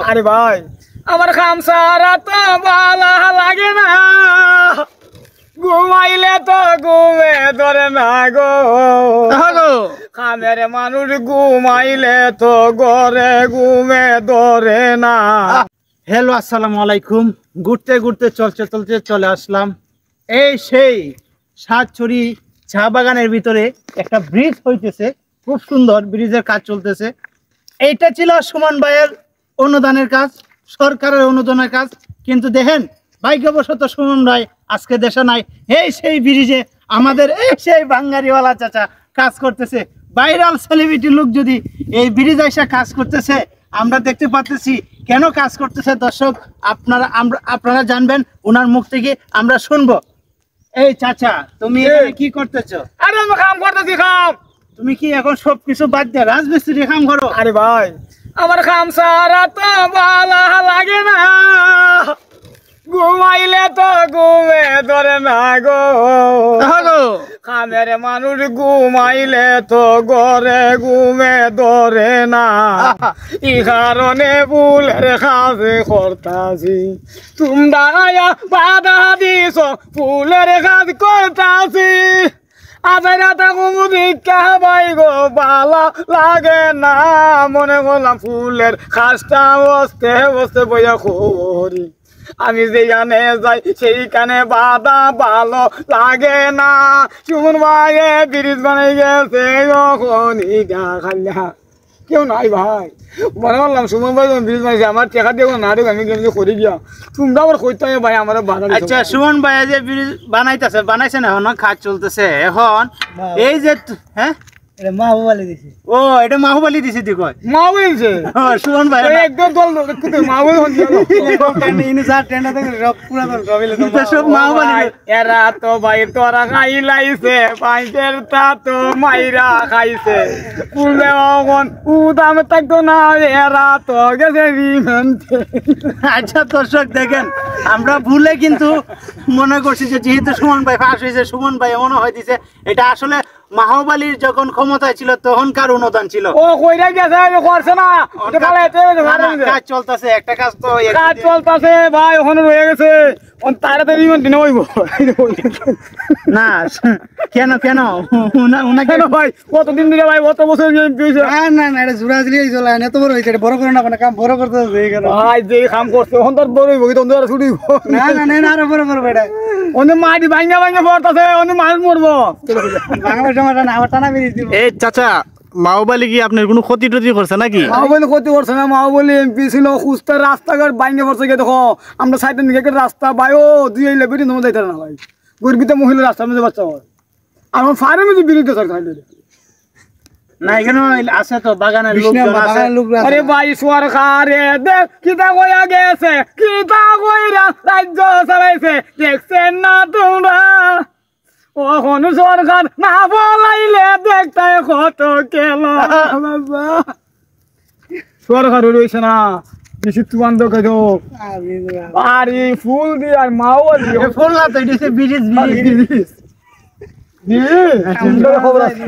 আরে ভাই আমার খামসারা তো ভালো লাগে না, ঘুমাইলে তো ঘুমে ধরে না গো। খামের মানুষ ঘুমাইলে তো ঘরে ঘুমে ধরে না। হ্যালো, আসসালামু আলাইকুম। ঘুরতে ঘুরতে চলতে চলে আসলাম এই সেই সাতছড়ি চা বাগানের ভিতরে একটা ব্রিজ হইতেছে, খুব সুন্দর ব্রিজের কাজ চলতেছে। এইটা ছিল সুমন ভাইয়ের অনুদানের কাজ, সরকারের অনুদানের কাজ, কিন্তু দেখেন ভাগ্যবশত সুমন ভাই আজকে দেশে নাই। এই সেই ব্রিজে আমাদের এই সেই বাঙ্গারিওয়ালা চাচা কাজ করতেছে। ভাইরাল সেলিব্রিটি লোক যদি এই ব্রিজ এসে কাজ করতেছে, আমরা দেখতে পাচ্ছি কেন কাজ করতেছে। দর্শক আপনারা জানবেন, ওনার মুখ থেকে আমরা শুনবো। এই চাচা, তুমি কি করতেছো? আরে আমি কাম করতেছি। কাম তুমি কি এখন সবকিছু বাদ দিয়ে রাজমিস্ত্রি কাম করো? আরে ভাই আমার খামসারা তো ভালো লাগে না, ঘুমাইলে তো ঘুমে ধরে না গো। খামের মানুষ ঘুমাইলে তো ঘরে ঘুমে ধরে না। ই কারণে ফুলের কাজে করতাছি, তোমরা বাধা দিছ ফুলের কাজ করতাছি। আধার রাতা কুমুদিকা ভাই গো ভালো লাগে না, মনে করলাম ফুলের কাজটা বসতে বসতে বইয়া করি। আমি যেখানে যাই সেইখানে বাধা ভালো লাগে না। সুমন ভাই ব্রিজ বানাই গেছে যখনই গা খাল্লা কেউ নাই ভাই। মনে করলাম সুমন ভাই ব্রিজ বানাইছে, আমার টেকা দিয়ে না দেখ আমি কেমনি করে গিয়া তোমরা আবার কইতে ভাই আমার বাধা। আচ্ছা, সুমন ভাই যে ব্রিজ বানাইছে না, এখন কাজ চলতেছে। এখন এই যে হ্যাঁ মাহবুবালি দিছে। ও, এটা মাহবুবালি দিছে দি কয় মাহবুবলছে সুমন ভাই একদম দল মাহবুব হন সব মাহবুবালি। এরা তো ভাই তোরা খাই লাইছে, পাঁচের তা তো মাইরা খাইছে। ফুলে উদাম থাকতো না, এরা তো গেছে রিমান্ডে। আচ্ছা দর্শক দেখেন, আমরা ভুলে কিন্তু মনে করছি যে যেহেতু সুমন ভাই ফাঁস হয়েছে, সুমন ভাই মনে হয় দিছে। এটা আসলে মাহবুবালির যখন ক্ষমতায় ছিল তখনকার অনুদান ছিল। ও কইরা গেছে করছে না, কাজ চলতেছে, একটা কাজ তো কাজ চলতেছে ভাই, ওখানে রয়ে গেছে তাড়াতাড়ি দিনে হইব না। কেন কেন কেন ভাই? কতদিন ধরে ভাই, কত বছর না না, এটা জোড়াজুড়ি চলে এত বড় হয়েছে, বড় করে না কাম বড় করতে ভাই। যে কাম করছে ওখান তোর বড় হইব, কিন্তু ছুটি না না না, আরো বড় বড় বেটা অনেক মাটি ভাঙ্গা ভাঙ্গা পড়তেছে, অনেক মানুষ মরবো। এই চাচা, মাহবুবালি কি আপনার কোনো ক্ষতি টতি করছে নাকি? মাহবুবালি ক্ষতি করছে না, মাহবুবালি এমপি ছিল, সুস্থ রাস্তাঘাট ভাঙ্গা পড়ছে। গিয়ে দেখো আমরা সাইডের দিকে রাস্তা ভাই ও দুই বেরিয়ে তোমার যাইতে না ভাই, গর্বিত মহিলা রাস্তার মধ্যে বাচ্চা হয়। আমার ফায়ারের মধ্যে বিরুদ্ধে সরকার না, এখানে আছে তো বাগানের লোক। আরে ভাই সরকারে দেখ কিতা কইয়া গেছে, কিতা কইরা রাজ্য চালাইছে, দেখছেন না তোমরা? ওখন সরকার না বলাইলে দেখতে কত কেল। সরকার রয়েছে না বেশি তুয়ান দোকে হোক। আরে ফুল দিয়ে আর মাও ফুল না তো, এটা ব্রিজ। খবর আছে।